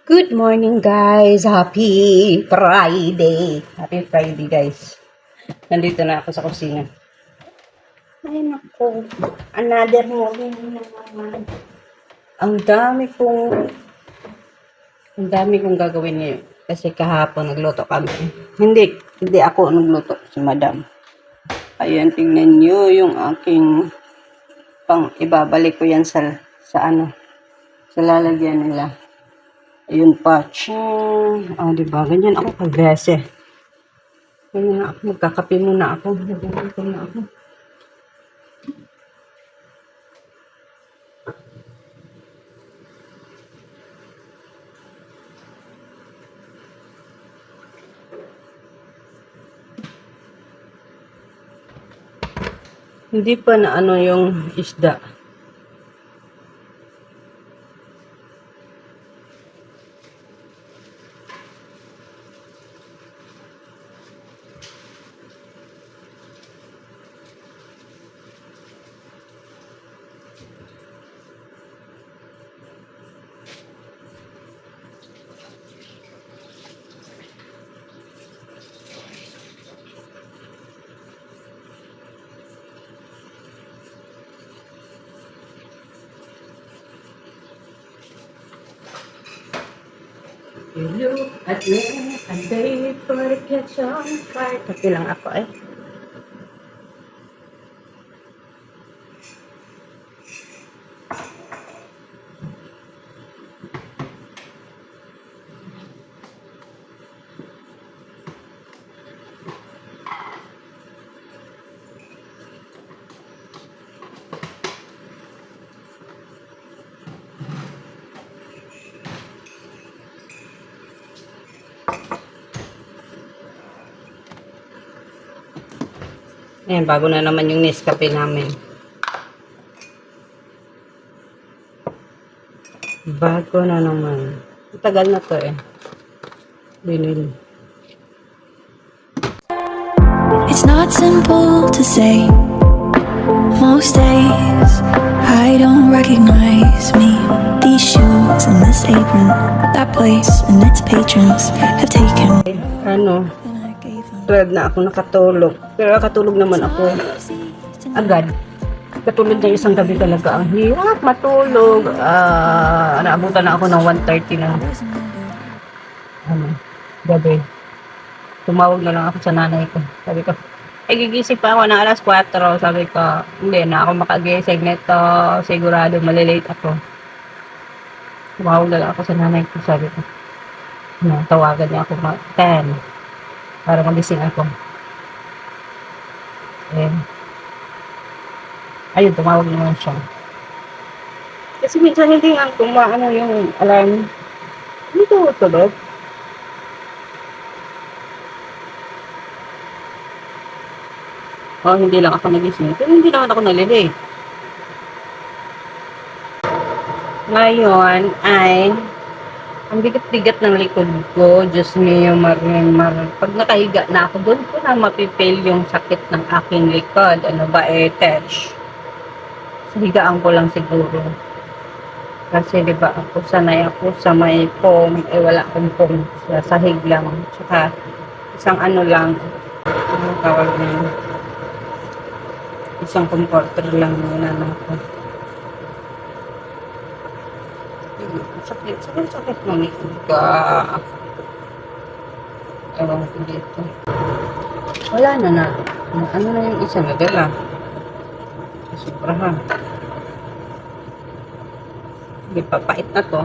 Good morning guys! Happy Friday! Happy Friday guys! Nandito na ako sa kusina. Ay naku! Another morning na naman. Ang dami kong gagawin ngayon. Kasi kahapon nagluto kami. Hindi ako nagluto. Si madam. Ayan, tingnan nyo yung aking ibabalik ko yan sa lalagyan nila. Ayun pa. Diba? Ganyan ako kag-bese. Ganyan ako. Magkakape muna ako. Nagkakape na ako. Hindi pa na yung isda. You look at me and they forget on fire. Kasi lang ako eh. Ayan, bago na naman yung Nescafe namin. Bago na naman. Tagal na to eh. Binili. It's not simple to say. Most days I don't recognize me. These shoes and this apron, that place and its patrons have taken. Ano? 12 na ako nakatulog. Pero nakatulog naman ako agad. Katulog na isang gabi talaga. Ang hirap matulog. Naabutan na ako ng 1:30 na gabi. Tumawag na lang ako sa nanay ko. Sabi ko, gigising pa ako na alas 4. Sabi ko, hindi na ako makagising nito. Sigurado malilate ako. Tumawag na lang ako sa nanay ko. Sabi ko, tawagan niya ako 10 para magising ako. Ayun, tumawag naman siya. Kasi minsan hindi nga yung alarm. Hindi ko tulog. Hindi lang ako nagising. Pero hindi naman ako nalilate. Ngayon ay ang bigat-bigat ng likod ko. Diyos mio, Marimar. Pag nakahiga na ako, doon ko na mapipil yung sakit ng aking likod. Ano ba touch? Sa higaan ko lang siguro. Kasi diba ako, sanay ako sa may foam. Wala akong foam. Sa sahig lang. Tsaka isang lang. Ano tawag na? Isang comforter lang muna ako. Sakit ng likod ka. Ewan ko dito. Wala na. Ano na yung isa na dala? Sobrahan. Hindi pa, pait na to.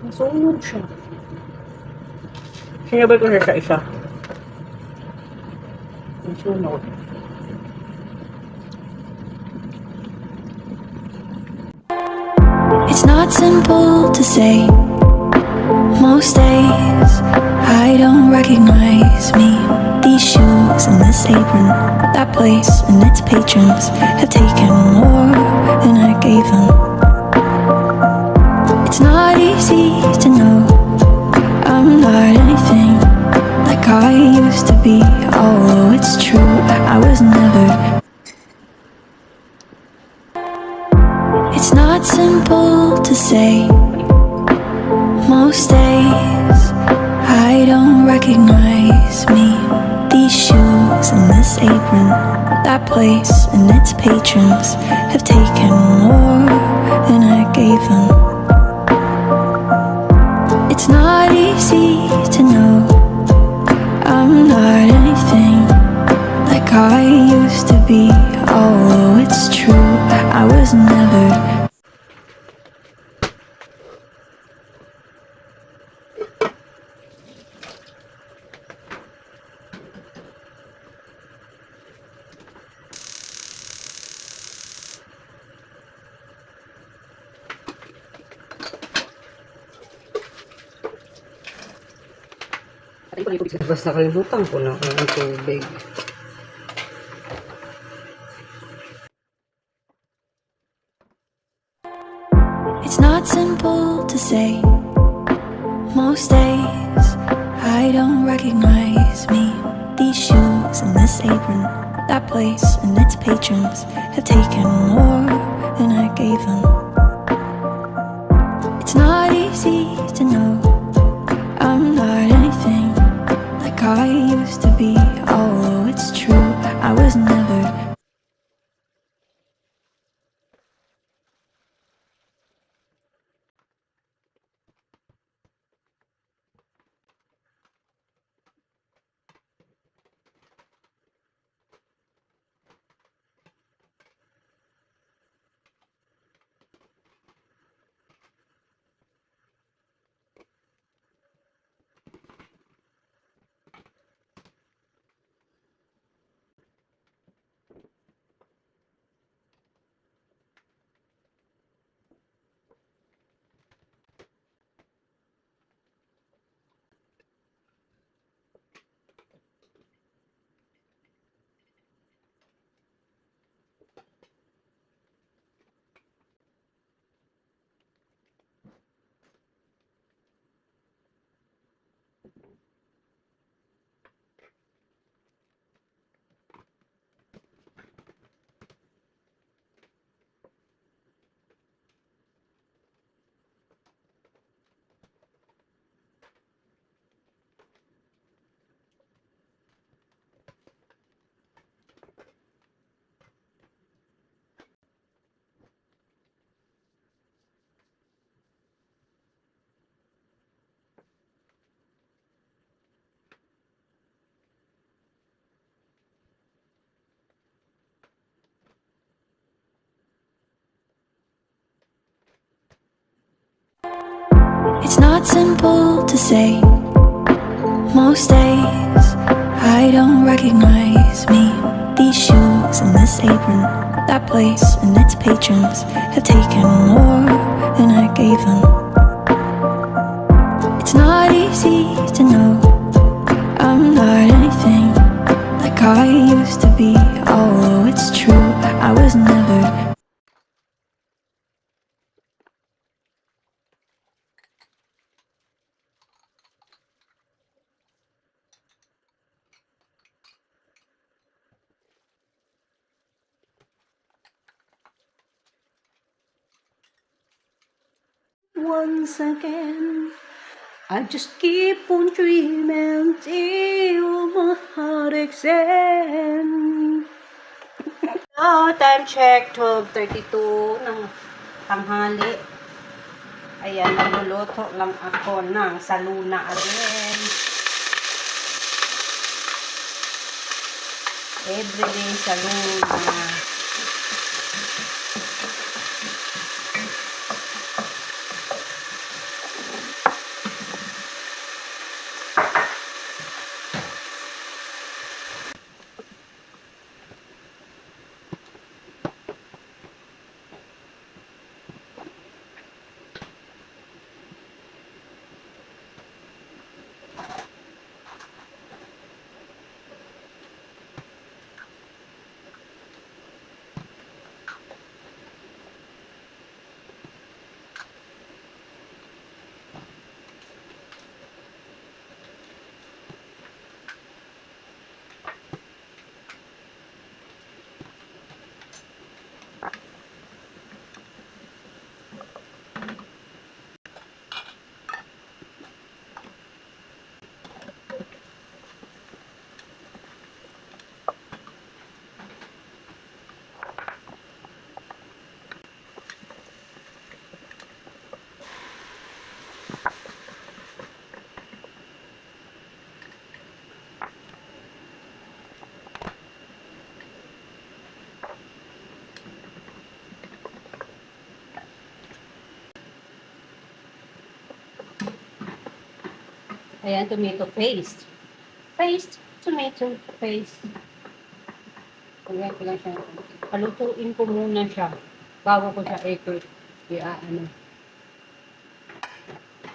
Nasunod siya. Sinabay ko siya sa isa. Nasunod. It's not simple to say. Most days I don't recognize me. These shoes and this apron, that place and its patrons have taken more than I gave them. It's not easy to know I'm not anything like I used to be. Although it's true, I was never It's not simple to say. Most days I don't recognize me. These shoes and this apron, that place and its patrons have taken more than I gave them. It's not easy to know I'm not anything like I used to be. Although it's true, I was never. Basta nakalimutan ko na ang tubig. It's not simple to say. Most days I don't recognize me. These shoes and this apron, that place and its patrons have taken more than I gave them. It's not easy to know I'm not anything like I used to be. Although it's true, I was never. It's not simple to say. Most days I don't recognize me. These shoes and this apron, that place and its patrons have taken more than I gave them. It's not easy to know I'm not anything like I used to be. Although it's true, I was never. Once again, I just keep on dreaming till my heart extends. Now, time check, 12:32 ng tanghali. Ayan, nagluluto lang ako ng saluna again. Everyday saluna. Ayan, tomato paste. Paste, tomato paste. Ayan ko lang siya. Palutuin ko muna siya bago ko siya ano.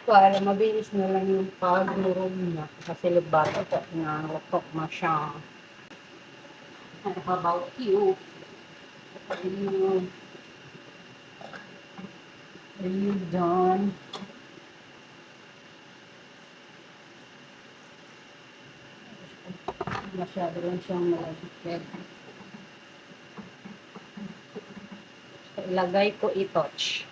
Para mabilis na lang yung pagmurong niya. Kasi libato ko na rotok na siya. And how about you? Are you done? Masyado lang siyang malagkit. So, ilagay ko i-touch.